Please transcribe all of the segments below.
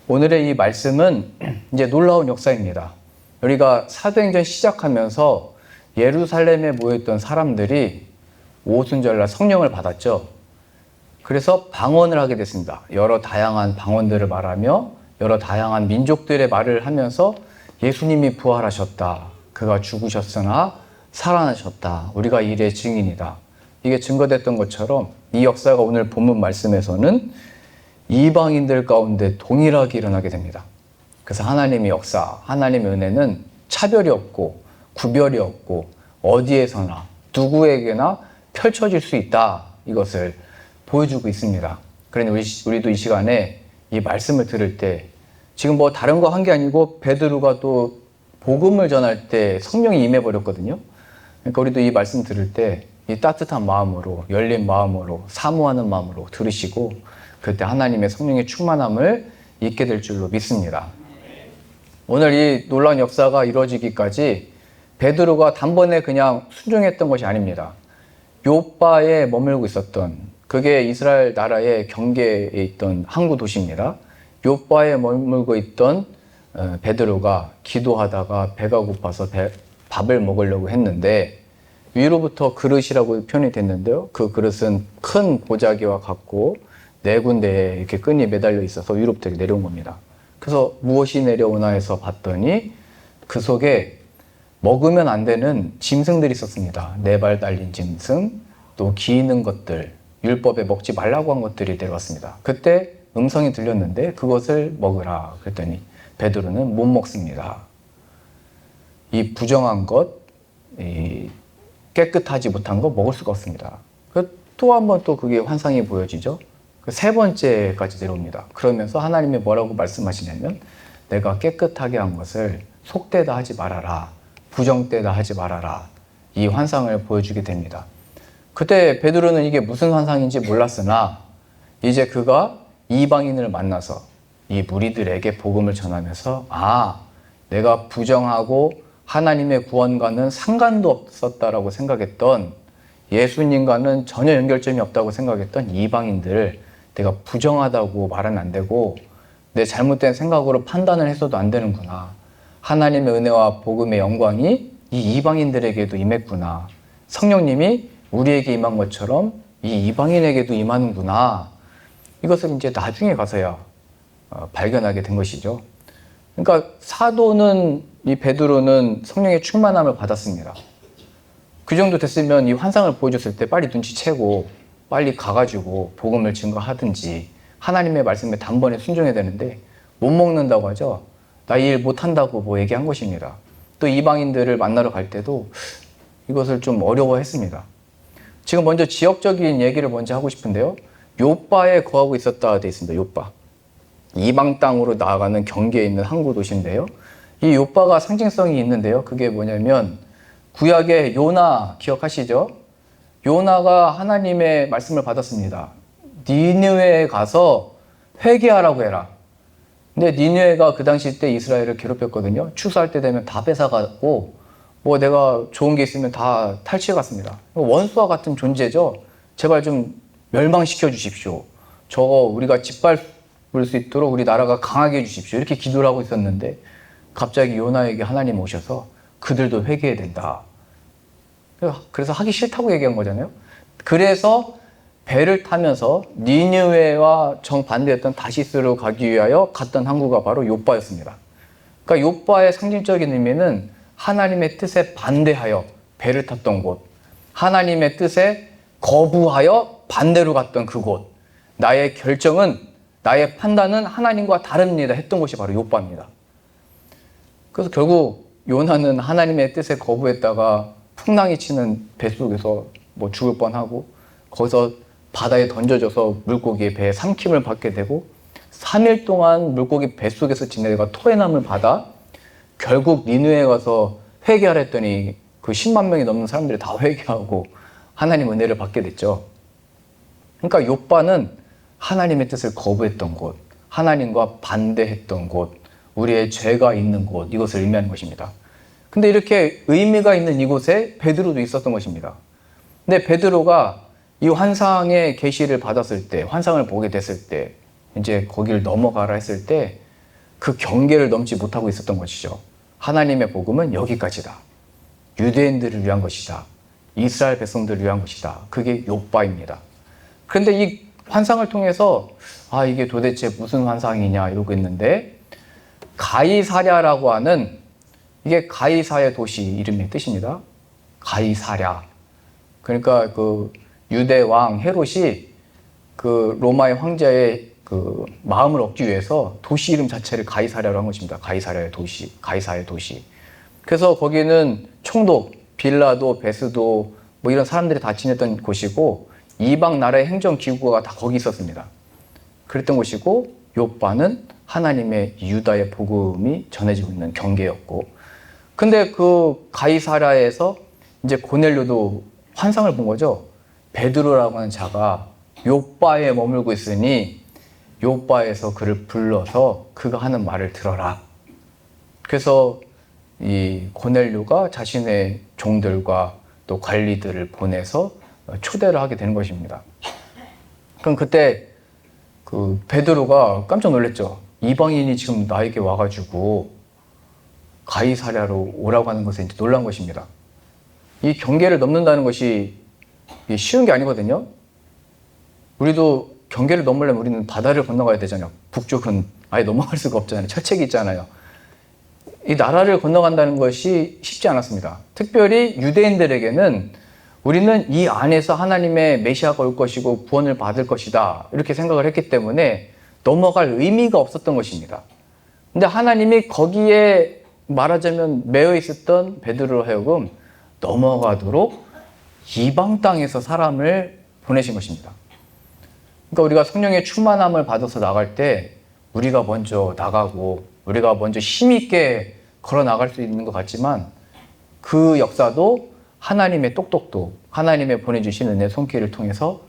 오늘의 이 말씀은 이제 놀라운 역사입니다. 우리가 사도행전 시작하면서 예루살렘에 모였던 사람들이 오순절날 성령을 받았죠. 그래서 방언을 하게 됐습니다. 여러 다양한 방언들을 말하며 여러 다양한 민족들의 말을 하면서 예수님이 부활하셨다. 그가 죽으셨으나 살아나셨다. 우리가 이의 증인이다. 이게 증거됐던 것처럼 이 역사가 오늘 본문 말씀에서는 이방인들 가운데 동일하게 일어나게 됩니다. 그래서 하나님의 역사, 하나님의 은혜는 차별이 없고 구별이 없고 어디에서나 누구에게나 펼쳐질 수 있다. 이것을 보여주고 있습니다. 그러니 우리도 이 시간에 이 말씀을 들을 때 지금 뭐 다른 거 한 게 아니고 베드로가 또 복음을 전할 때 성령이 임해버렸거든요. 그러니까 우리도 이 말씀 들을 때 이 따뜻한 마음으로 열린 마음으로 사모하는 마음으로 들으시고 그때 하나님의 성령의 충만함을 잊게 될 줄로 믿습니다. 오늘 이 놀라운 역사가 이루어지기까지 베드로가 단번에 그냥 순종했던 것이 아닙니다. 요빠에 머물고 있었던, 그게 이스라엘 나라의 경계에 있던 항구 도시입니다. 요빠에 머물고 있던 베드로가 기도하다가 배가 고파서 밥을 먹으려고 했는데 위로부터 그릇이라고 표현이 됐는데요. 그 그릇은 큰 보자기와 같고 네 군데에 이렇게 끈이 매달려 있어서 위로부터 내려온 겁니다. 그래서 무엇이 내려오나 해서 봤더니 그 속에 먹으면 안 되는 짐승들이 있었습니다. 네 발 달린 짐승, 또 기는 것들, 율법에 먹지 말라고 한 것들이 내려왔습니다. 그때 음성이 들렸는데 그것을 먹으라 그랬더니 베드로는 못 먹습니다. 이 부정한 것, 이 깨끗하지 못한 거 먹을 수가 없습니다. 또 한 번 또 그게 환상이 보여지죠. 세 번째까지 내려옵니다. 그러면서 하나님이 뭐라고 말씀하시냐면 내가 깨끗하게 한 것을 속되다 하지 말아라. 부정되다 하지 말아라. 이 환상을 보여주게 됩니다. 그때 베드로는 이게 무슨 환상인지 몰랐으나 이제 그가 이방인을 만나서 이 무리들에게 복음을 전하면서 내가 부정하고 하나님의 구원과는 상관도 없었다라고 생각했던 예수님과는 전혀 연결점이 없다고 생각했던 이방인들을 내가 부정하다고 말은 안 되고 내 잘못된 생각으로 판단을 해서도 안 되는구나. 하나님의 은혜와 복음의 영광이 이 이방인들에게도 임했구나. 성령님이 우리에게 임한 것처럼 이 이방인에게도 임하는구나. 이것을 이제 나중에 가서야 발견하게 된 것이죠. 그러니까 사도는 이 베드로는 성령의 충만함을 받았습니다. 그 정도 됐으면 이 환상을 보여줬을 때 빨리 눈치채고 빨리 가가지고 복음을 증거하든지 하나님의 말씀에 단번에 순종해야 되는데 못 먹는다고 하죠. 나 일 못한다고 뭐 얘기한 것입니다. 또 이방인들을 만나러 갈 때도 이것을 좀 어려워했습니다. 지금 먼저 지역적인 얘기를 먼저 하고 싶은데요. 요빠에 거하고 있었다 되어 있습니다. 요빠. 이방 땅으로 나아가는 경계에 있는 항구 도시인데요. 이 요빠가 상징성이 있는데요. 그게 뭐냐면 구약의 요나 기억하시죠? 요나가 하나님의 말씀을 받았습니다. 니느웨에 가서 회개하라고 해라. 근데 니느웨가 그 당시 때 이스라엘을 괴롭혔거든요. 추수할 때 되면 다 뺏어가고 뭐 내가 좋은 게 있으면 다 탈취해갔습니다. 원수와 같은 존재죠. 제발 좀 멸망시켜 주십시오. 저거 우리가 짓밟을 수 있도록 우리 나라가 강하게 해주십시오. 이렇게 기도를 하고 있었는데 갑자기 요나에게 하나님 오셔서 그들도 회개해야 된다. 그래서 하기 싫다고 얘기한 거잖아요. 그래서 배를 타면서 니느웨와 정반대였던 다시스로 가기 위하여 갔던 항구가 바로 요빠였습니다. 그러니까 요빠의 상징적인 의미는 하나님의 뜻에 반대하여 배를 탔던 곳, 하나님의 뜻에 거부하여 반대로 갔던 그곳, 나의 결정은, 나의 판단은 하나님과 다릅니다 했던 곳이 바로 요빠입니다. 그래서 결국 요나는 하나님의 뜻에 거부했다가 풍랑이 치는 뱃속에서 뭐 죽을 뻔하고 거기서 바다에 던져져서 물고기의 배에 삼킴을 받게 되고 3일 동안 물고기 뱃속에서 지내다가 토해남을 받아 결국 니느웨에 가서 회개하라 했더니 그 10만 명이 넘는 사람들이 다 회개하고 하나님 은혜를 받게 됐죠. 그러니까 요빠는 하나님의 뜻을 거부했던 곳, 하나님과 반대했던 곳, 우리의 죄가 있는 곳, 이것을 의미하는 것입니다. 근데 이렇게 의미가 있는 이곳에 베드로도 있었던 것입니다. 근데 베드로가 이 환상의 계시를 받았을 때, 환상을 보게 됐을 때, 이제 거기를 넘어가라 했을 때 그 경계를 넘지 못하고 있었던 것이죠. 하나님의 복음은 여기까지다. 유대인들을 위한 것이다. 이스라엘 백성들을 위한 것이다. 그게 욥바입니다. 그런데 이 환상을 통해서 이게 도대체 무슨 환상이냐 이러고 있는데, 가이사랴라고 하는, 이게 가이사의 도시 이름의 뜻입니다. 가이사랴. 그러니까 그 유대 왕 헤롯이 그 로마의 황제의 그 마음을 얻기 위해서 도시 이름 자체를 가이사랴로 한 것입니다. 가이사랴의 도시, 가이사의 도시. 그래서 거기는 총독, 빌라도, 베스도 뭐 이런 사람들이 다 지냈던 곳이고, 이방 나라의 행정 기구가 다 거기 있었습니다. 그랬던 곳이고, 욥바는 하나님의 유다의 복음이 전해지고 있는 경계였고, 근데 그 가이사랴에서 이제 고넬료도 환상을 본 거죠. 베드로라고 하는 자가 욥바에 머물고 있으니 욥바에서 그를 불러서 그가 하는 말을 들어라. 그래서 이 고넬료가 자신의 종들과 또 관리들을 보내서 초대를 하게 되는 것입니다. 그럼 그때 그 베드로가 깜짝 놀랐죠. 이방인이 지금 나에게 와가지고 가이사랴로 오라고 하는 것에 이제 놀란 것입니다. 이 경계를 넘는다는 것이 쉬운 게 아니거든요. 우리도 경계를 넘으려면 우리는 바다를 건너가야 되잖아요. 북쪽은 아예 넘어갈 수가 없잖아요. 철책이 있잖아요. 이 나라를 건너간다는 것이 쉽지 않았습니다. 특별히 유대인들에게는 우리는 이 안에서 하나님의 메시아가 올 것이고 구원을 받을 것이다 이렇게 생각을 했기 때문에 넘어갈 의미가 없었던 것입니다. 근데 하나님이 거기에 말하자면 매여 있었던 베드로로 하여금 넘어가도록 이방 땅에서 사람을 보내신 것입니다. 그러니까 우리가 성령의 충만함을 받아서 나갈 때 우리가 먼저 나가고 우리가 먼저 힘있게 걸어 나갈 수 있는 것 같지만, 그 역사도 하나님의 똑똑도, 하나님의 보내주신 은혜 손길을 통해서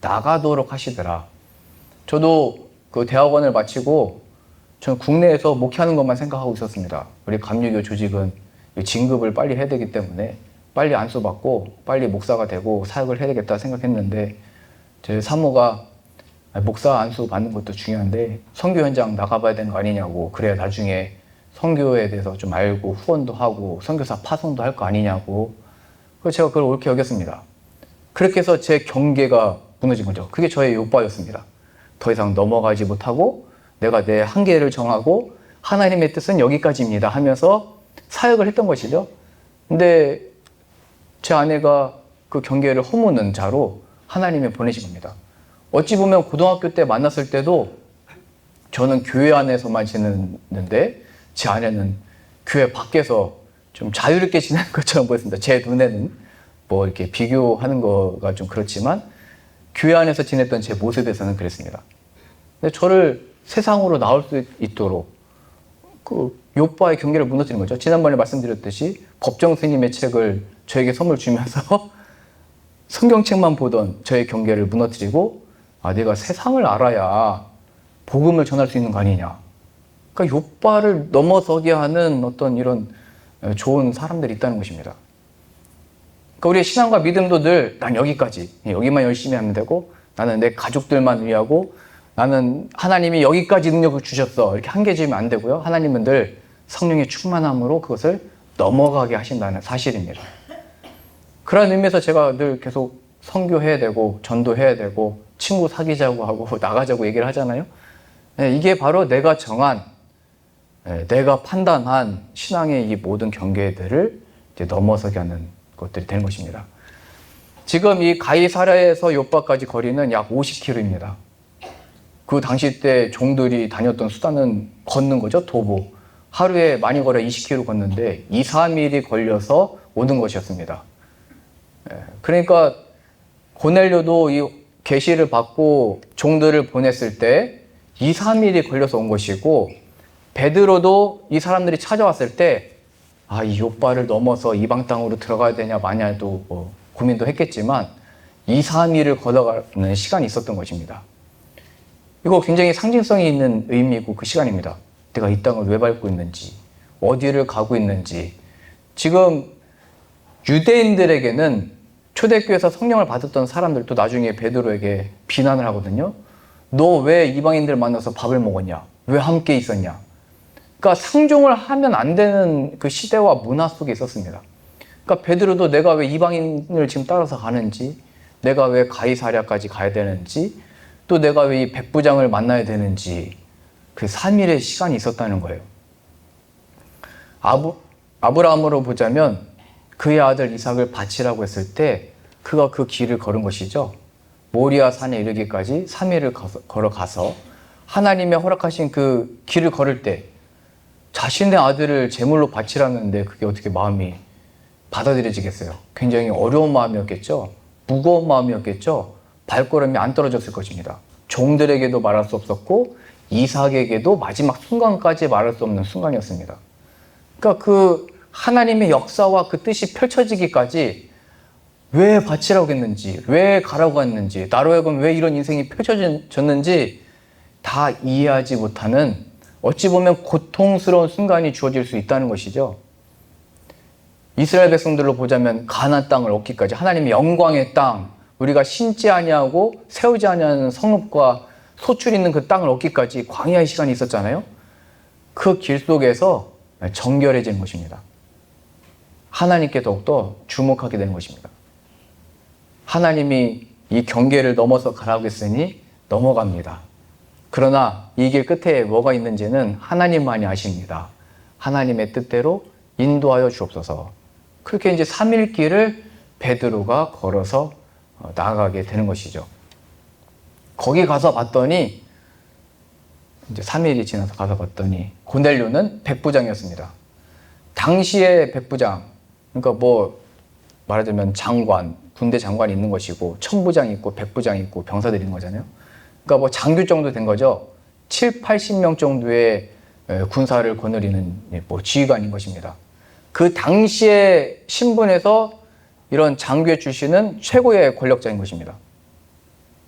나가도록 하시더라. 저도 그 대학원을 마치고 저는 국내에서 목회하는 것만 생각하고 있었습니다. 우리 감리교 조직은 진급을 빨리 해야 되기 때문에 빨리 안수받고 빨리 목사가 되고 사역을 해야 되겠다 생각했는데, 제 사모가 목사 안수 받는 것도 중요한데 선교 현장 나가봐야 되는 거 아니냐고, 그래야 나중에 선교에 대해서 좀 알고 후원도 하고 선교사 파송도 할 거 아니냐고. 그래서 제가 그걸 옳게 여겼습니다. 그렇게 해서 제 경계가 무너진 거죠. 그게 저의 욥바였습니다. 더 이상 넘어가지 못하고 내가 내 한계를 정하고 하나님의 뜻은 여기까지입니다 하면서 사역을 했던 것이죠. 근데 제 아내가 그 경계를 허무는 자로 하나님이 보내신 겁니다. 어찌 보면 고등학교 때 만났을 때도 저는 교회 안에서만 지냈는데 제 아내는 교회 밖에서 좀 자유롭게 지내는 것처럼 보였습니다. 제 눈에는 뭐 이렇게 비교하는 거가 좀 그렇지만 교회 안에서 지냈던 제 모습에서는 그랬습니다. 근데 저를 세상으로 나올 수 있도록 그 욥바의 경계를 무너뜨린 거죠. 지난번에 말씀드렸듯이 법정 스님의 책을 저에게 선물 주면서 성경책만 보던 저의 경계를 무너뜨리고, 내가 세상을 알아야 복음을 전할 수 있는 거 아니냐. 그러니까 욥바를 넘어서게 하는 어떤 이런 좋은 사람들이 있다는 것입니다. 그러니까 우리의 신앙과 믿음도 늘 난 여기까지, 여기만 열심히 하면 되고, 나는 내 가족들만 위하고, 나는 하나님이 여기까지 능력을 주셨어 이렇게 한계지으면 안 되고요. 하나님은 늘 성령의 충만함으로 그것을 넘어가게 하신다는 사실입니다. 그런 의미에서 제가 늘 계속 선교해야 되고 전도해야 되고 친구 사귀자고 하고 나가자고 얘기를 하잖아요. 이게 바로 내가 정한, 내가 판단한 신앙의 이 모든 경계들을 이제 넘어서게 하는 것들이 되는 것입니다. 지금 이 가이사랴에서 욥바까지 거리는 약 50km입니다. 그 당시 때 종들이 다녔던 수단은 걷는 거죠. 도보. 하루에 많이 걸어 20km 걷는데 2, 3일이 걸려서 오는 것이었습니다. 그러니까 고넬료도 이 계시를 받고 종들을 보냈을 때 2, 3일이 걸려서 온 것이고, 베드로도 이 사람들이 찾아왔을 때 이 욥바를 넘어서 이방 땅으로 들어가야 되냐 마냐도 고민도 했겠지만 2, 3일을 걸어가는 시간이 있었던 것입니다. 이거 굉장히 상징성이 있는 의미고 그 시간입니다. 내가 이 땅을 왜 밟고 있는지, 어디를 가고 있는지. 지금 유대인들에게는 초대교회에서 성령을 받았던 사람들도 나중에 베드로에게 비난을 하거든요. 너 왜 이방인들 만나서 밥을 먹었냐? 왜 함께 있었냐? 그러니까 상종을 하면 안 되는 그 시대와 문화 속에 있었습니다. 그러니까 베드로도 내가 왜 이방인을 지금 따라서 가는지, 내가 왜 가이사랴까지 가야 되는지, 또 내가 왜 이 백부장을 만나야 되는지, 그 3일의 시간이 있었다는 거예요. 아브라함으로 보자면 그의 아들 이삭을 바치라고 했을 때 그가 그 길을 걸은 것이죠. 모리아 산에 이르기까지 3일을 걸어가서 하나님의 허락하신 그 길을 걸을 때 자신의 아들을 제물로 바치라는데 그게 어떻게 마음이 받아들여지겠어요? 굉장히 어려운 마음이었겠죠. 무거운 마음이었겠죠. 발걸음이 안 떨어졌을 것입니다. 종들에게도 말할 수 없었고 이삭에게도 마지막 순간까지 말할 수 없는 순간이었습니다. 그러니까 그 하나님의 역사와 그 뜻이 펼쳐지기까지 왜 바치라고 했는지, 왜 가라고 했는지, 나로 하여금 왜 이런 인생이 펼쳐졌는지 다 이해하지 못하는, 어찌 보면 고통스러운 순간이 주어질 수 있다는 것이죠. 이스라엘 백성들로 보자면 가나안 땅을 얻기까지 하나님의 영광의 땅, 우리가 신지 아니하고 세우지 아니하는 성읍과 소출 있는 그 땅을 얻기까지 광야의 시간이 있었잖아요. 그 길 속에서 정결해지는 것입니다. 하나님께 더욱더 주목하게 되는 것입니다. 하나님이 이 경계를 넘어서 가라고 했으니 넘어갑니다. 그러나 이 길 끝에 뭐가 있는지는 하나님만이 아십니다. 하나님의 뜻대로 인도하여 주옵소서. 그렇게 이제 3일 길을 베드로가 걸어서 나아가게 되는 것이죠. 거기 가서 봤더니 이제 3일이 지나서 가서 봤더니 고넬료는 백부장이었습니다. 당시의 백부장, 그러니까 뭐 말하자면 장관, 군대 장관이 있는 것이고 천부장 있고 백부장 있고 병사들이 있는 거잖아요. 그러니까 뭐 장교 정도 된 거죠. 7, 80명 정도의 군사를 거느리는 뭐 지휘관인 것입니다. 그 당시의 신분에서 이런 장교 출신은 최고의 권력자인 것입니다.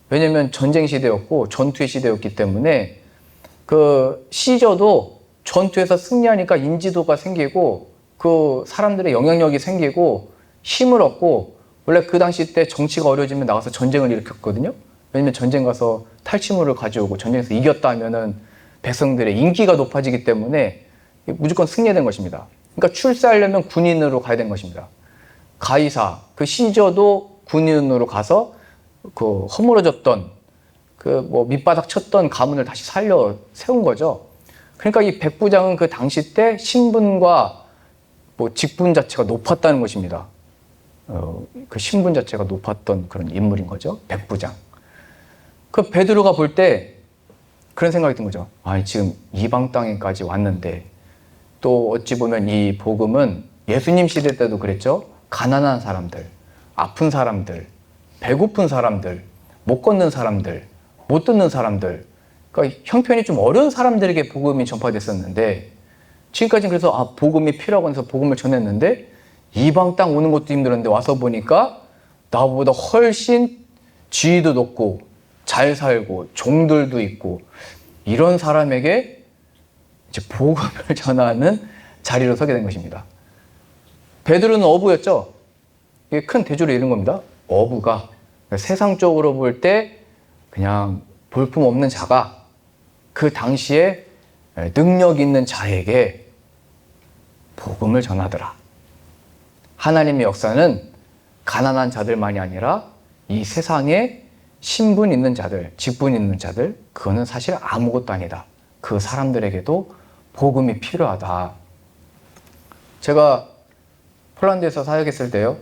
왜냐하면 전쟁 시대였고 전투의 시대였기 때문에 그 시저도 전투에서 승리하니까 인지도가 생기고 그 사람들의 영향력이 생기고 힘을 얻고, 원래 그 당시 때 정치가 어려워지면 나가서 전쟁을 일으켰거든요. 왜냐면 전쟁 가서 탈취물을 가져오고 전쟁에서 이겼다 하면은 백성들의 인기가 높아지기 때문에 무조건 승리된 것입니다. 그러니까 출세하려면 군인으로 가야 되는 것입니다. 가이사, 그 시저도 군인으로 가서 그 허물어졌던 그 뭐 밑바닥 쳤던 가문을 다시 살려 세운 거죠. 그러니까 이 백부장은 그 당시 때 신분과 뭐 직분 자체가 높았다는 것입니다. 그 신분 자체가 높았던 그런 인물인 거죠. 백부장. 그 베드로가 볼 때 그런 생각이 든 거죠. 아니, 지금 이방 땅에까지 왔는데, 또 어찌 보면 이 복음은 예수님 시대 때도 그랬죠. 가난한 사람들, 아픈 사람들, 배고픈 사람들, 못 걷는 사람들, 못 듣는 사람들, 그러니까 형편이 좀 어려운 사람들에게 복음이 전파됐었는데, 지금까지는 그래서 복음이 필요하고 해서 복음을 전했는데, 이방 땅 오는 것도 힘들었는데 와서 보니까 나보다 훨씬 지위도 높고 잘 살고 종들도 있고 이런 사람에게 이제 복음을 전하는 자리로 서게 된 것입니다. 베드로는 어부였죠. 이게 큰 대조를 이룬 겁니다. 어부가 세상적으로 볼 때 그냥 볼품없는 자가 그 당시에 능력 있는 자에게 복음을 전하더라. 하나님의 역사는 가난한 자들만이 아니라 이 세상에 신분 있는 자들, 직분 있는 자들, 그거는 사실 아무것도 아니다. 그 사람들에게도 복음이 필요하다. 제가 폴란드에서 사역했을 때요,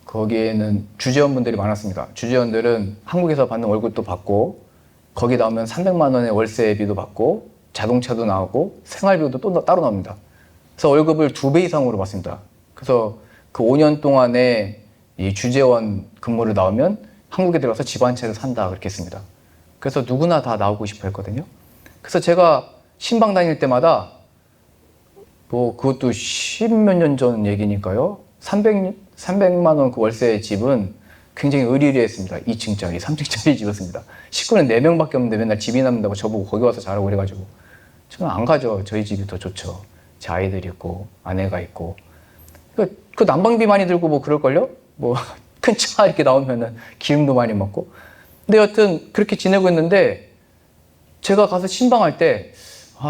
거기에는 주재원분들이 많았습니다. 주재원들은 한국에서 받는 월급도 받고, 거기 나오면 300만 원의 월세비도 받고, 자동차도 나오고, 생활비도 또 따로 나옵니다. 그래서 월급을 2배 이상으로 받습니다. 그래서 그 5년 동안에 이 주재원 근무를 나오면 한국에 들어가서 집 한 채를 산다, 그렇게 했습니다. 그래서 누구나 다 나오고 싶어 했거든요. 그래서 제가 신방 다닐 때마다 뭐 그것도 10몇 년 전 얘기니까요. 300만 원 그 월세 집은 굉장히 의리의리했습니다. 2층짜리, 3층짜리 집이었습니다. 식구는 4명밖에 없는데 맨날 집이 남는다고 저보고 거기 와서 자라고 그래가지고 저는 안 가죠. 저희 집이 더 좋죠. 제 아이들이 있고 아내가 있고 그 난방비 많이 들고 뭐 그럴걸요? 뭐 큰 차 이렇게 나오면은 기름도 많이 먹고. 근데 여튼 그렇게 지내고 있는데 제가 가서 신방할 때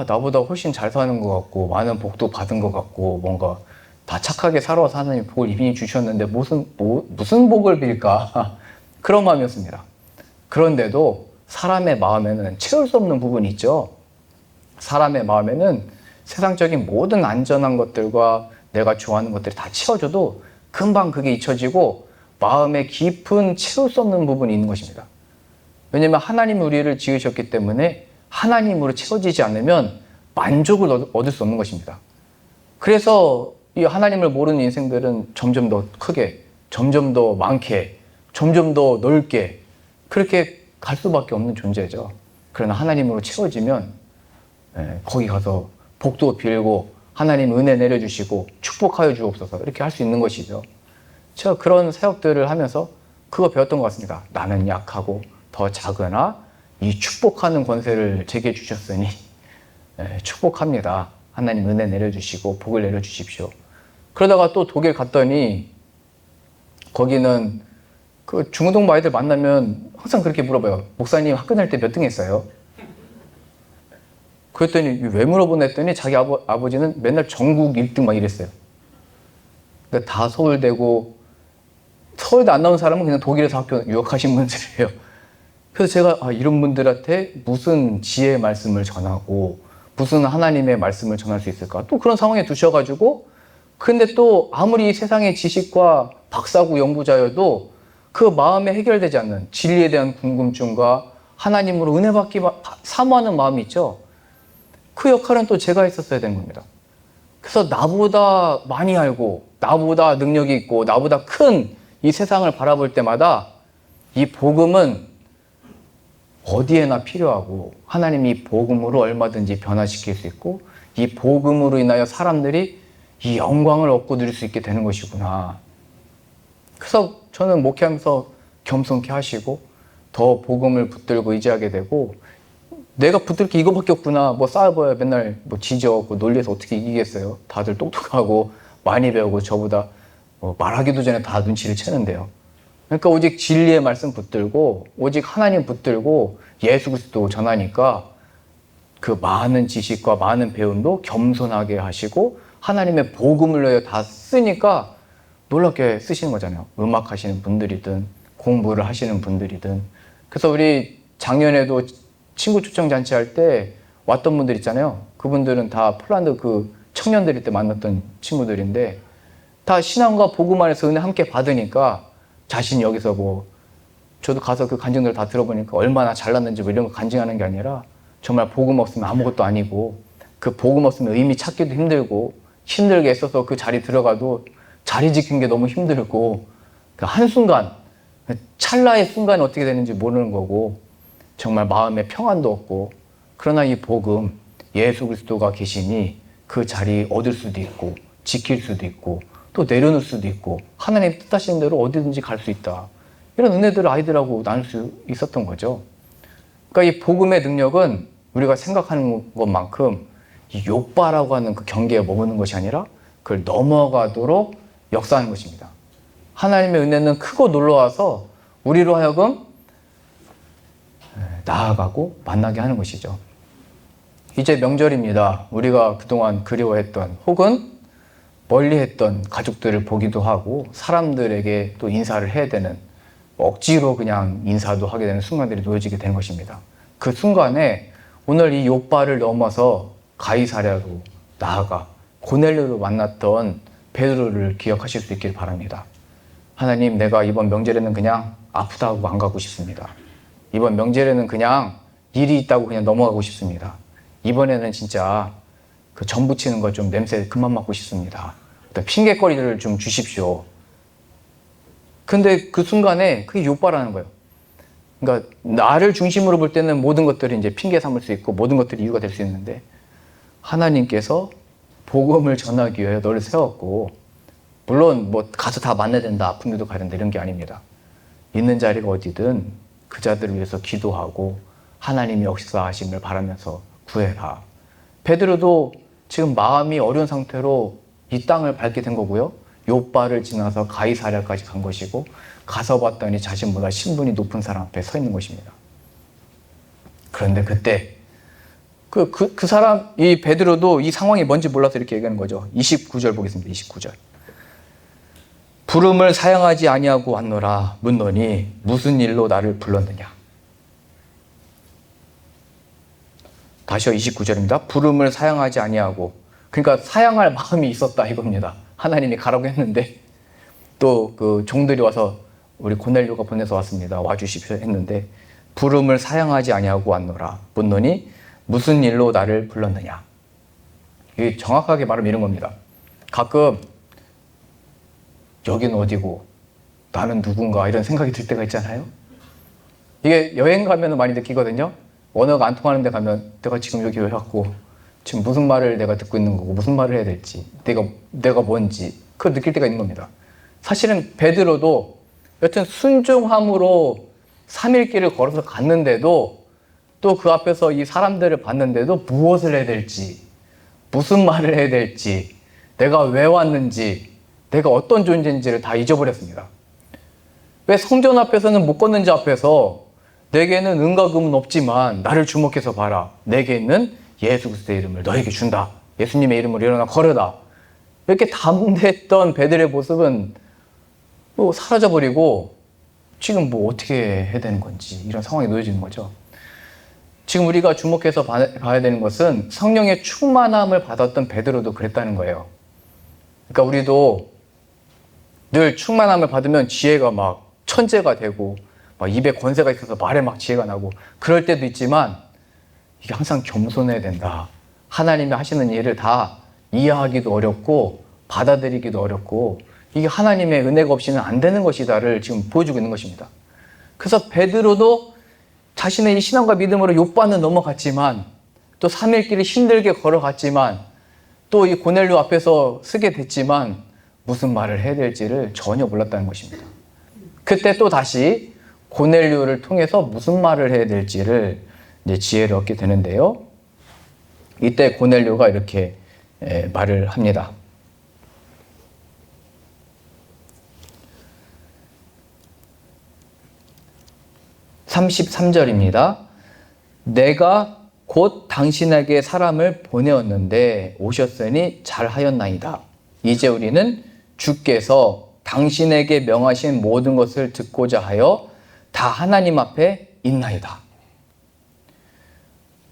나보다 훨씬 잘 사는 것 같고 많은 복도 받은 것 같고 뭔가 다 착하게 살아서 하나님 복을 이미 주셨는데 무슨 복을 빌까 그런 마음이었습니다. 그런데도 사람의 마음에는 채울 수 없는 부분이 있죠. 사람의 마음에는 세상적인 모든 안전한 것들과 내가 좋아하는 것들이 다 채워져도 금방 그게 잊혀지고 마음에 깊은 채울 수 없는 부분이 있는 것입니다. 왜냐하면 하나님이 우리를 지으셨기 때문에 하나님으로 채워지지 않으면 만족을 얻을 수 없는 것입니다. 그래서 이 하나님을 모르는 인생들은 점점 더 크게, 점점 더 많게, 점점 더 넓게 그렇게 갈 수밖에 없는 존재죠. 그러나 하나님으로 채워지면 거기 가서 복도 빌고 하나님 은혜 내려주시고 축복하여 주옵소서 이렇게 할 수 있는 것이죠. 제가 그런 사역들을 하면서 그거 배웠던 것 같습니다. 나는 약하고 더 작으나 이 축복하는 권세를 제게 주셨으니 축복합니다. 하나님 은혜 내려주시고 복을 내려주십시오. 그러다가 또 독일 갔더니 거기는 그 중고등부 아이들 만나면 항상 그렇게 물어봐요. 목사님 학교 다닐 때 몇 등 했어요? 그랬더니 왜 물어보나 했더니 자기 아버지는 맨날 전국 1등 막 이랬어요. 그러니까 다 서울대고 서울대 안 나온 사람은 그냥 독일에서 학교 유학하신 분들이에요. 그래서 제가 이런 분들한테 무슨 지혜의 말씀을 전하고 무슨 하나님의 말씀을 전할 수 있을까? 또 그런 상황에 두셔가지고 근데 또 아무리 세상의 지식과 박사고 연구자여도 그 마음에 해결되지 않는 진리에 대한 궁금증과 하나님으로 은혜 받기 사모하는 마음이 있죠. 그 역할은 또 제가 했었어야 되는 겁니다. 그래서 나보다 많이 알고 나보다 능력이 있고 나보다 큰 이 세상을 바라볼 때마다 이 복음은 어디에나 필요하고 하나님이 복음으로 얼마든지 변화시킬 수 있고 이 복음으로 인하여 사람들이 이 영광을 얻고 누릴 수 있게 되는 것이구나. 그래서 저는 목회하면서 겸손케 하시고 더 복음을 붙들고 의지하게 되고 내가 붙들 게 이거밖에 없구나. 뭐 싸워봐야 맨날 뭐 지져고 논리에서 어떻게 이기겠어요. 다들 똑똑하고 많이 배우고 저보다 말하기도 전에 다 눈치를 채는데요. 그러니까 오직 진리의 말씀 붙들고 오직 하나님 붙들고 예수 그리스도 전하니까 그 많은 지식과 많은 배움도 겸손하게 하시고 하나님의 복음을 위하여 다 쓰니까 놀랍게 쓰시는 거잖아요. 음악 하시는 분들이든 공부를 하시는 분들이든. 그래서 우리 작년에도 친구 초청 잔치 할 때 왔던 분들 있잖아요. 그분들은 다 폴란드 그 청년들일 때 만났던 친구들인데 다 신앙과 복음 안에서 은혜 함께 받으니까 자신이 여기서 뭐 저도 가서 그 간증들 다 들어보니까 얼마나 잘났는지 뭐 이런 거 간증하는 게 아니라 정말 복음 없으면 아무것도 아니고 그 복음 없으면 의미 찾기도 힘들고 힘들게 애써서 그 자리 들어가도 자리 지킨 게 너무 힘들고 그 한순간 찰나의 순간이 어떻게 되는지 모르는 거고 정말 마음에 평안도 없고 그러나 이 복음 예수 그리스도가 계시니 그 자리 얻을 수도 있고 지킬 수도 있고 또 내려놓을 수도 있고 하나님 뜻하시는 대로 어디든지 갈 수 있다. 이런 은혜들을 아이들하고 나눌 수 있었던 거죠. 그러니까 이 복음의 능력은 우리가 생각하는 것만큼 이 욥바라고 하는 그 경계에 머무는 것이 아니라 그걸 넘어가도록 역사하는 것입니다. 하나님의 은혜는 크고 놀라워서 우리로 하여금 나아가고 만나게 하는 것이죠. 이제 명절입니다. 우리가 그동안 그리워했던 혹은 멀리했던 가족들을 보기도 하고 사람들에게 또 인사를 해야 되는 억지로 그냥 인사도 하게 되는 순간들이 놓여지게 되는 것입니다. 그 순간에 오늘 이 욥바를 넘어서 가이사랴로 나아가 고넬료로 만났던 베드로를 기억하실 수 있길 바랍니다. 하나님, 내가 이번 명절에는 그냥 아프다 하고 안 가고 싶습니다. 이번 명절에는 그냥 일이 있다고 그냥 넘어가고 싶습니다. 이번에는 진짜 그 전 부치는 거 좀 냄새 그만 맡고 싶습니다. 핑계거리를 좀 주십시오. 근데 그 순간에 그게 욥바라는 거예요. 그러니까 나를 중심으로 볼 때는 모든 것들이 이제 핑계 삼을 수 있고 모든 것들이 이유가 될 수 있는데 하나님께서 복음을 전하기 위해 너를 세웠고 물론 뭐 가서 다 만나야 된다, 아픈 데도 가야 된다 이런 게 아닙니다. 있는 자리가 어디든 그 자들을 위해서 기도하고 하나님이 역사하심을 바라면서 구해라. 베드로도 지금 마음이 어려운 상태로 이 땅을 밟게 된 거고요. 욥바를 지나서 가이사랴까지 간 것이고 가서 봤더니 자신보다 신분이 높은 사람 앞에 서 있는 것입니다. 그런데 그때 그 사람, 이 베드로도 이 상황이 뭔지 몰라서 이렇게 얘기하는 거죠. 29절 보겠습니다. 29절. 부름을 사양하지 아니하고 왔노라 묻노니 무슨 일로 나를 불렀느냐. 다시요. 29절입니다. 부름을 사양하지 아니하고, 그러니까 사양할 마음이 있었다 이겁니다. 하나님이 가라고 했는데 또 그 종들이 와서 우리 고넬료가 보내서 왔습니다. 와주십시오 했는데 부름을 사양하지 아니하고 왔노라 묻노니 무슨 일로 나를 불렀느냐. 이게 정확하게 말하면 이런 겁니다. 가끔 여긴 어디고 나는 누군가 이런 생각이 들 때가 있잖아요. 이게 여행 가면 많이 느끼거든요. 언어가 안 통하는 데 가면 내가 지금 여기 왜 왔고 지금 무슨 말을 내가 듣고 있는 거고 무슨 말을 해야 될지 내가 뭔지 그걸 느낄 때가 있는 겁니다. 사실은 베드로도 여튼 순종함으로 3일 길을 걸어서 갔는데도 또 그 앞에서 이 사람들을 봤는데도 무엇을 해야 될지 무슨 말을 해야 될지 내가 왜 왔는지 내가 어떤 존재인지를 다 잊어버렸습니다. 왜 성전 앞에서는 못 걷는 자 앞에서 내게는 은과 금은 없지만 나를 주목해서 봐라. 내게 있는 예수 그리스도의 이름을 너에게 준다. 예수님의 이름으로 일어나 걸으다. 이렇게 담대했던 베드로의 모습은 뭐 사라져버리고 지금 뭐 어떻게 해야 되는 건지 이런 상황이 놓여지는 거죠. 지금 우리가 주목해서 봐야 되는 것은 성령의 충만함을 받았던 베드로도 그랬다는 거예요. 그러니까 우리도 늘 충만함을 받으면 지혜가 막 천재가 되고 막 입에 권세가 있어서 말에 막 지혜가 나고 그럴 때도 있지만 이게 항상 겸손해야 된다. 하나님이 하시는 일을 다 이해하기도 어렵고 받아들이기도 어렵고 이게 하나님의 은혜가 없이는 안 되는 것이다를 지금 보여주고 있는 것입니다. 그래서 베드로도 자신의 이 신앙과 믿음으로 욥바는 넘어갔지만 또 3일 길을 힘들게 걸어갔지만 또 이 고넬료 앞에서 쓰게 됐지만 무슨 말을 해야 될지를 전혀 몰랐다는 것입니다. 그때 또 다시 고넬료를 통해서 무슨 말을 해야 될지를 이제 지혜를 얻게 되는데요. 이때 고넬료가 이렇게 말을 합니다. 33절입니다. 내가 곧 당신에게 사람을 보내었는데 오셨으니 잘하였나이다. 이제 우리는 주께서 당신에게 명하신 모든 것을 듣고자 하여 다 하나님 앞에 있나이다.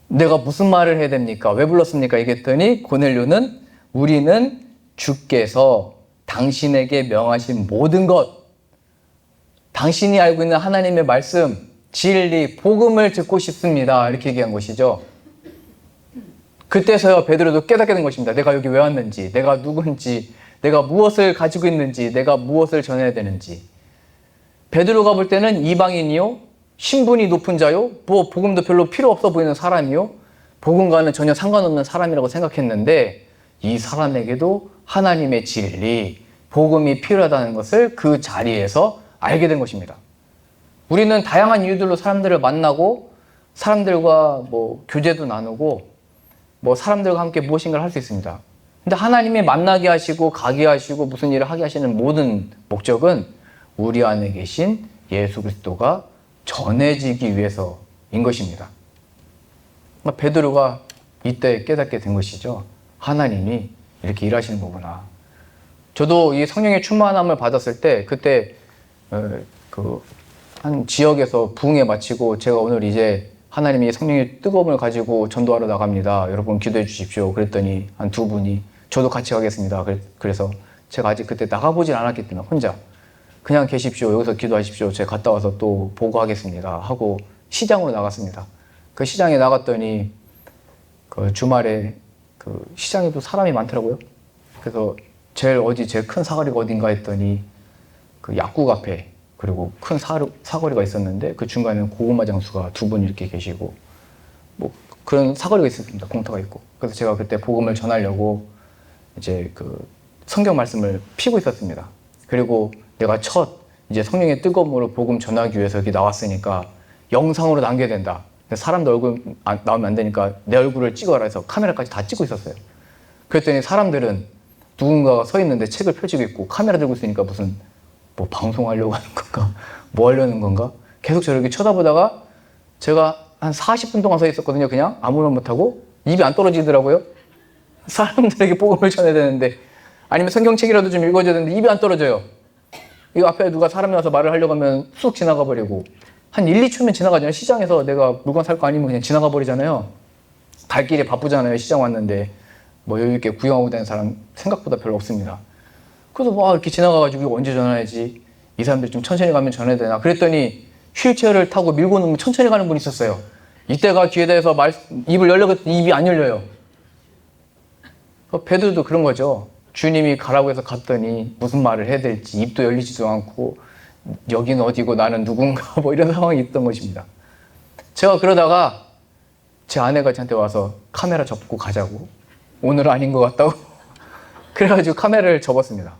내가 무슨 말을 해야 됩니까? 왜 불렀습니까? 얘기했더니 고넬료는 우리는 주께서 당신에게 명하신 모든 것, 당신이 알고 있는 하나님의 말씀, 진리, 복음을 듣고 싶습니다. 이렇게 얘기한 것이죠. 그때서야 베드로도 깨닫게 된 것입니다. 내가 여기 왜 왔는지, 내가 누군지, 내가 무엇을 가지고 있는지, 내가 무엇을 전해야 되는지. 베드로가 볼 때는 이방인이요, 신분이 높은 자요, 뭐 복음도 별로 필요 없어 보이는 사람이요, 복음과는 전혀 상관없는 사람이라고 생각했는데 이 사람에게도 하나님의 진리, 복음이 필요하다는 것을 그 자리에서 알게 된 것입니다. 우리는 다양한 이유들로 사람들을 만나고 사람들과 뭐 교제도 나누고 뭐 사람들과 함께 무엇인가를 할 수 있습니다. 근데 하나님이 만나게 하시고 가게 하시고 무슨 일을 하게 하시는 모든 목적은 우리 안에 계신 예수 그리스도가 전해지기 위해서인 것입니다. 베드로가 이때 깨닫게 된 것이죠. 하나님이 이렇게 일하시는 거구나. 저도 이 성령의 충만함을 받았을 때 그때 한 지역에서 부흥회 마치고 제가 오늘 이제 하나님이 성령의 뜨거움을 가지고 전도하러 나갑니다. 여러분 기도해 주십시오. 그랬더니 한 두 분이 저도 같이 가겠습니다. 그래서 제가 아직 그때 나가보진 않았기 때문에 혼자 그냥 계십시오. 여기서 기도하십시오. 제가 갔다 와서 또 보고하겠습니다. 하고 시장으로 나갔습니다. 그 시장에 나갔더니 그 주말에 그 시장에도 사람이 많더라고요. 그래서 제일 큰 사거리가 어딘가 했더니 그 약국 앞에 그리고 큰 사거리가 있었는데 그 중간에는 고구마 장수가 두 분 이렇게 계시고 뭐 그런 사거리가 있었습니다. 공터가 있고. 그래서 제가 그때 복음을 전하려고 이제 그 성경 말씀을 피고 있었습니다. 그리고 내가 이제 성령의 뜨거움으로 복음 전하기 위해서 여기 나왔으니까 영상으로 남겨야 된다. 사람들 얼굴 나오면 안 되니까 내 얼굴을 찍어라 해서 카메라까지 다 찍고 있었어요. 그랬더니 사람들은 누군가가 서 있는데 책을 펼치고 있고 카메라 들고 있으니까 무슨 뭐 방송하려고 하는 건가? 뭐 하려는 건가? 계속 저렇게 쳐다보다가 제가 한 40분 동안 서 있었거든요. 그냥 아무 말 못하고 입이 안 떨어지더라고요. 사람들에게 복음을 전해야 되는데, 아니면 성경책이라도 좀 읽어줘야 되는데 입이 안 떨어져요. 이거 앞에 누가 사람이 와서 말을 하려고 하면 쑥 지나가 버리고, 한 1, 2초면 지나가잖아요. 시장에서 내가 물건 살 거 아니면 그냥 지나가 버리잖아요. 갈 길이 바쁘잖아요. 시장 왔는데 뭐 여유 있게 구경하고 다니는 사람 생각보다 별로 없습니다. 그래서 뭐 이렇게 지나가가지고 이거 언제 전화해야지, 이 사람들 좀 천천히 가면 전해야 되나 그랬더니 휠체어를 타고 밀고 놓으면 천천히 가는 분이 있었어요. 이때가 기회다 해서 입을 열려고 했더니 입이 안 열려요. 베드로도 그런 거죠. 주님이 가라고 해서 갔더니 무슨 말을 해야 될지 입도 열리지도 않고, 여긴 어디고 나는 누군가 뭐 이런 상황이 있던 것입니다. 제가 그러다가 제 아내가 저한테 와서 카메라 접고 가자고, 오늘은 아닌 것 같다고 그래가지고 카메라를 접었습니다.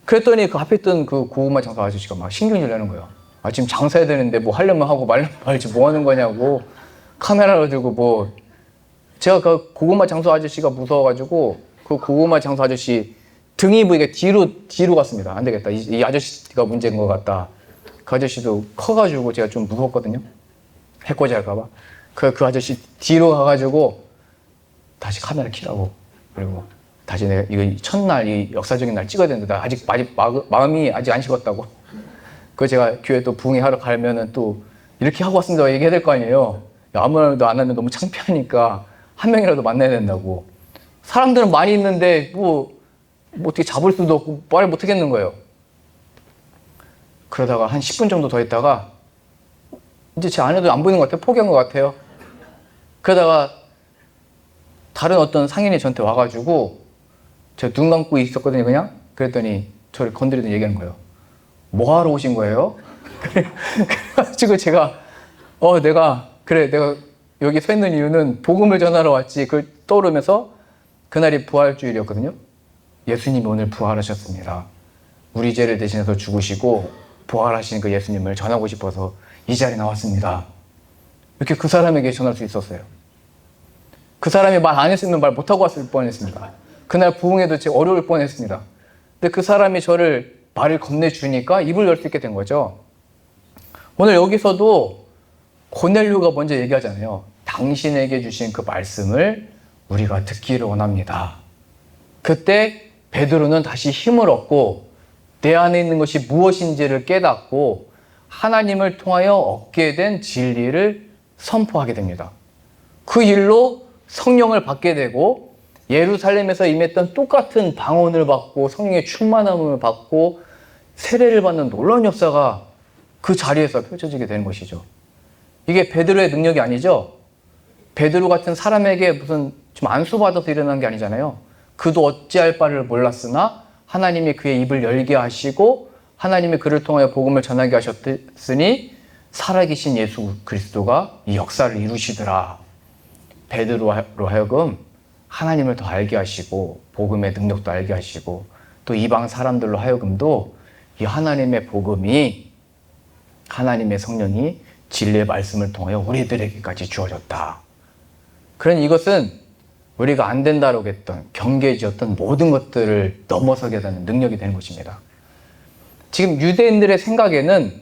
그랬더니 그 앞에 있던 그 고구마 장사 아저씨가 막 신경질 내는 거예요. 아, 지금 장사해야 되는데 뭐 하려면 하고 말려면 말지 뭐 하는 거냐고, 카메라를 들고 뭐. 제가 그 고구마 장사 아저씨가 무서워가지고 그 고구마 장사 아저씨 등이 보이게 뒤로 갔습니다. 안 되겠다. 이 아저씨가 문제인 것 같다. 그 아저씨도 커가지고 제가 좀 무섭거든요. 해코지 할까봐. 그 아저씨 뒤로 가가지고 다시 카메라 켜라고. 그리고 다시 내가 이거 첫날, 이 역사적인 날 찍어야 되는데 나 아직 마음이 아직 안 식었다고. 그 제가 교회 또 부흥회 하러 가면은 또 이렇게 하고 왔습니다 얘기해야 될 거 아니에요. 아무나도 안 하면 너무 창피하니까 한 명이라도 만나야 된다고. 사람들은 많이 있는데 뭐 어떻게 잡을 수도 없고 말을 못 하겠는 거예요. 그러다가 한 10분 정도 더 있다가 이제 제 아내도 안 보이는 것 같아요. 포기한 것 같아요. 그러다가 다른 어떤 상인이 저한테 와가지고, 제가 눈 감고 있었거든요 그냥. 그랬더니 저를 건드리더니 얘기하는 거예요. 뭐 하러 오신 거예요? 그래가지고 제가 내가 여기 서 있는 이유는 복음을 전하러 왔지, 그걸 떠오르면서 그날이 부활주일이었거든요. 예수님이 오늘 부활하셨습니다. 우리 죄를 대신해서 죽으시고 부활하신 그 예수님을 전하고 싶어서 이 자리에 나왔습니다. 이렇게 그 사람에게 전할 수 있었어요. 그 사람이 말 안 했으면 말 못하고 왔을 뻔했습니다. 그날 부흥회도 제가 어려울 뻔했습니다. 근데 그 사람이 저를 말을 건네주니까 입을 열 수 있게 된 거죠. 오늘 여기서도 고넬료가 먼저 얘기하잖아요. 당신에게 주신 그 말씀을 우리가 듣기를 원합니다. 그때 베드로는 다시 힘을 얻고 내 안에 있는 것이 무엇인지를 깨닫고 하나님을 통하여 얻게 된 진리를 선포하게 됩니다. 그 일로 성령을 받게 되고 예루살렘에서 임했던 똑같은 방언을 받고 성령의 충만함을 받고 세례를 받는 놀라운 역사가 그 자리에서 펼쳐지게 되는 것이죠. 이게 베드로의 능력이 아니죠. 베드로 같은 사람에게 무슨 좀 안수받아서 일어난 게 아니잖아요. 그도 어찌할 바를 몰랐으나 하나님이 그의 입을 열게 하시고 하나님이 그를 통하여 복음을 전하게 하셨으니 살아계신 예수 그리스도가 이 역사를 이루시더라. 베드로로 하여금 하나님을 더 알게 하시고 복음의 능력도 알게 하시고 또 이방 사람들로 하여금도 이 하나님의 복음이, 하나님의 성령이 진리의 말씀을 통하여 우리들에게까지 주어졌다. 그러니 이것은 우리가 안 된다라고 했던 경계지었던 모든 것들을 넘어서게 되는 능력이 되는 것입니다. 지금 유대인들의 생각에는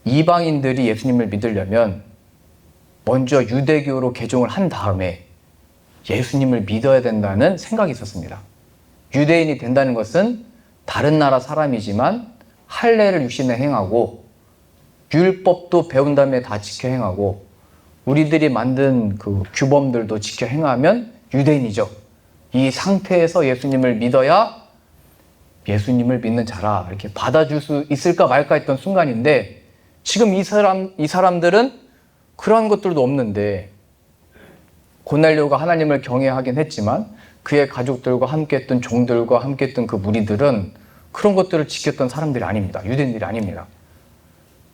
이방인들이 예수님을 믿으려면 먼저 유대교로 개종을 한 다음에 예수님을 믿어야 된다는 생각이 있었습니다. 유대인이 된다는 것은 다른 나라 사람이지만 할례를 육신에 행하고 율법도 배운 다음에 다 지켜 행하고 우리들이 만든 그 규범들도 지켜 행하면 유대인이죠. 이 상태에서 예수님을 믿어야 예수님을 믿는 자라 이렇게 받아줄 수 있을까 말까 했던 순간인데, 지금 이 사람들은 그러한 것들도 없는데, 고넬료가 하나님을 경외하긴 했지만 그의 가족들과 함께했던 종들과 함께했던 그 무리들은 그런 것들을 지켰던 사람들이 아닙니다. 유대인들이 아닙니다.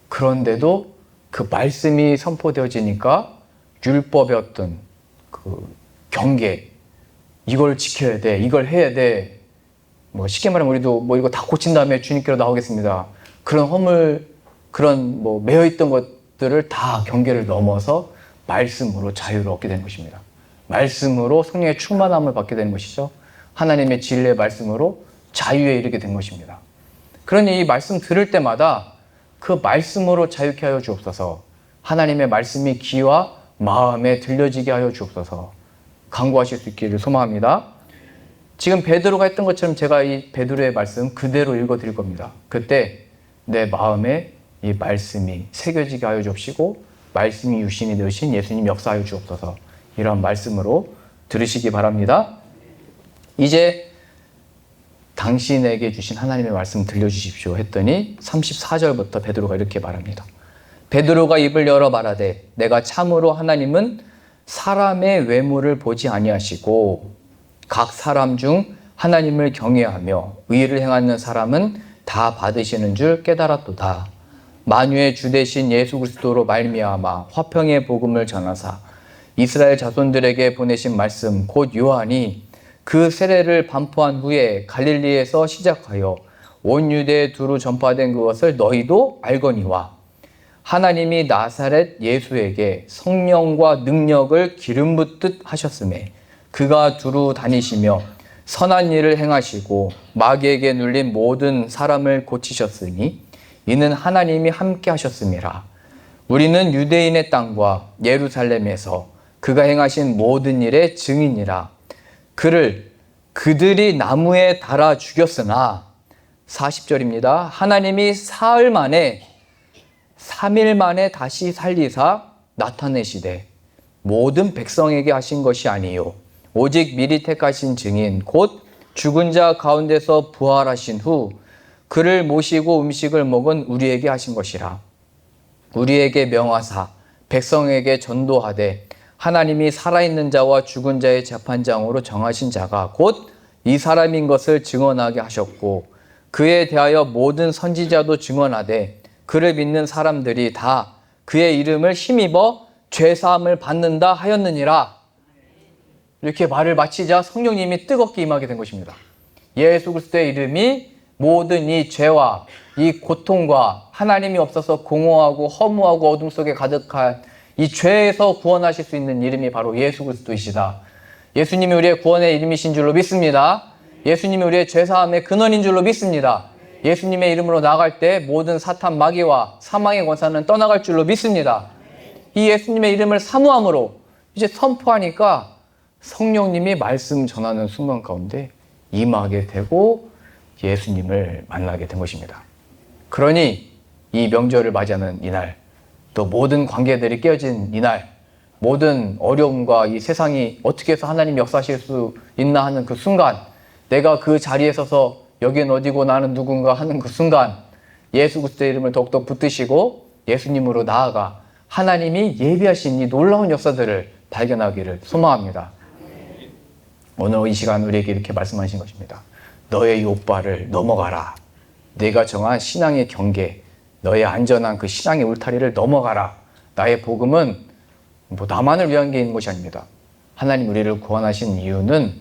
그런데도 그 말씀이 선포되어지니까 율법의 어떤 그 경계, 이걸 지켜야 돼, 이걸 해야 돼, 뭐 쉽게 말하면 우리도 뭐 이거 다 고친 다음에 주님께로 나오겠습니다. 그런 그런 뭐 매여있던 것들을 다 경계를 넘어서 말씀으로 자유를 얻게 되는 것입니다. 말씀으로 성령의 충만함을 받게 되는 것이죠. 하나님의 진리의 말씀으로 자유에 이르게 된 것입니다. 그러니 이 말씀 들을 때마다 그 말씀으로 자유케 하여 주옵소서, 하나님의 말씀이 귀와 마음에 들려지게 하여 주옵소서. 간구하실 수 있기를 소망합니다. 지금 베드로가 했던 것처럼 제가 이 베드로의 말씀 그대로 읽어드릴 겁니다. 그때 내 마음에 이 말씀이 새겨지게 하여 주옵시고 말씀이 유신이 되신 예수님 역사하여 주옵소서. 이런 말씀으로 들으시기 바랍니다. 이제 당신에게 주신 하나님의 말씀 들려주십시오 했더니 34절부터 베드로가 이렇게 말합니다. 베드로가 입을 열어 말하되 내가 참으로 하나님은 사람의 외모를 보지 아니하시고 각 사람 중 하나님을 경외하며 의를 행하는 사람은 다 받으시는 줄 깨달았도다. 만유의 주 되신 예수 그리스도로 말미암아 화평의 복음을 전하사 이스라엘 자손들에게 보내신 말씀 곧 요한이 그 세례를 반포한 후에 갈릴리에서 시작하여 온 유대에 두루 전파된 그것을 너희도 알거니와 하나님이 나사렛 예수에게 성령과 능력을 기름 붓듯 하셨음에 그가 두루 다니시며 선한 일을 행하시고 마귀에게 눌린 모든 사람을 고치셨으니 이는 하나님이 함께 하셨음이라. 우리는 유대인의 땅과 예루살렘에서 그가 행하신 모든 일의 증인이라. 그들이 나무에 달아 죽였으나 40절입니다. 하나님이 사흘 만에 3일 만에 다시 살리사 나타내시되 모든 백성에게 하신 것이 아니요 오직 미리 택하신 증인 곧 죽은 자 가운데서 부활하신 후 그를 모시고 음식을 먹은 우리에게 하신 것이라. 우리에게 명하사 백성에게 전도하되 하나님이 살아있는 자와 죽은 자의 재판장으로 정하신 자가 곧 이 사람인 것을 증언하게 하셨고 그에 대하여 모든 선지자도 증언하되 그를 믿는 사람들이 다 그의 이름을 힘입어 죄사함을 받는다 하였느니라. 이렇게 말을 마치자 성령님이 뜨겁게 임하게 된 것입니다. 예수 그리스도의 이름이 모든 이 죄와 이 고통과 하나님이 없어서 공허하고 허무하고 어둠 속에 가득한 이 죄에서 구원하실 수 있는 이름이 바로 예수 그리스도이시다. 예수님이 우리의 구원의 이름이신 줄로 믿습니다. 예수님이 우리의 죄사함의 근원인 줄로 믿습니다. 예수님의 이름으로 나아갈 때 모든 사탄 마귀와 사망의 권세는 떠나갈 줄로 믿습니다. 이 예수님의 이름을 사모함으로 이제 선포하니까 성령님이 말씀 전하는 순간 가운데 임하게 되고 예수님을 만나게 된 것입니다. 그러니 이 명절을 맞이하는 이날, 또 모든 관계들이 깨어진 이날, 모든 어려움과 이 세상이 어떻게 해서 하나님 역사하실 수 있나 하는 그 순간, 내가 그 자리에 서서 여긴 어디고 나는 누군가 하는 그 순간 예수 그리스도의 이름을 더욱더 붙드시고 예수님으로 나아가 하나님이 예비하신 이 놀라운 역사들을 발견하기를 소망합니다. 오늘 이 시간 우리에게 이렇게 말씀하신 것입니다. 너의 요바를 넘어가라. 내가 정한 신앙의 경계, 너의 안전한 그 신앙의 울타리를 넘어가라. 나의 복음은 나만을 위한 게 있는 것이 아닙니다. 하나님 우리를 구원하신 이유는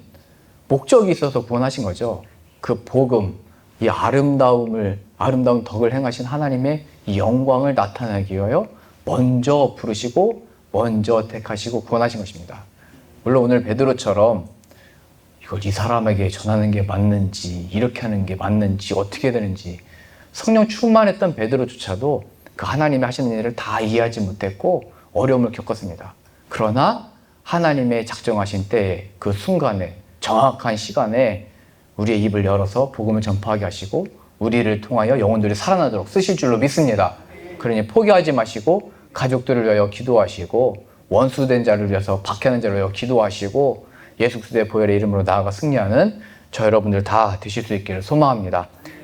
목적이 있어서 구원하신 거죠. 그 복음, 이 아름다운 덕을 행하신 하나님의 이 영광을 나타내기 위하여 먼저 부르시고 먼저 택하시고 구원하신 것입니다. 물론 오늘 베드로처럼 이걸 이 사람에게 전하는 게 맞는지, 이렇게 하는 게 맞는지, 어떻게 되는지 성령 충만했던 베드로조차도 그 하나님이 하시는 일을 다 이해하지 못했고 어려움을 겪었습니다. 그러나 하나님의 작정하신 때에 그 순간에 정확한 시간에 우리의 입을 열어서 복음을 전파하게 하시고 우리를 통하여 영혼들이 살아나도록 쓰실 줄로 믿습니다. 그러니 포기하지 마시고 가족들을 위하여 기도하시고 원수된 자를 위해서 박해하는 자를 위하여 기도하시고 예수 그리스도의 보혈의 이름으로 나아가 승리하는 저 여러분들 다 되실 수 있기를 소망합니다.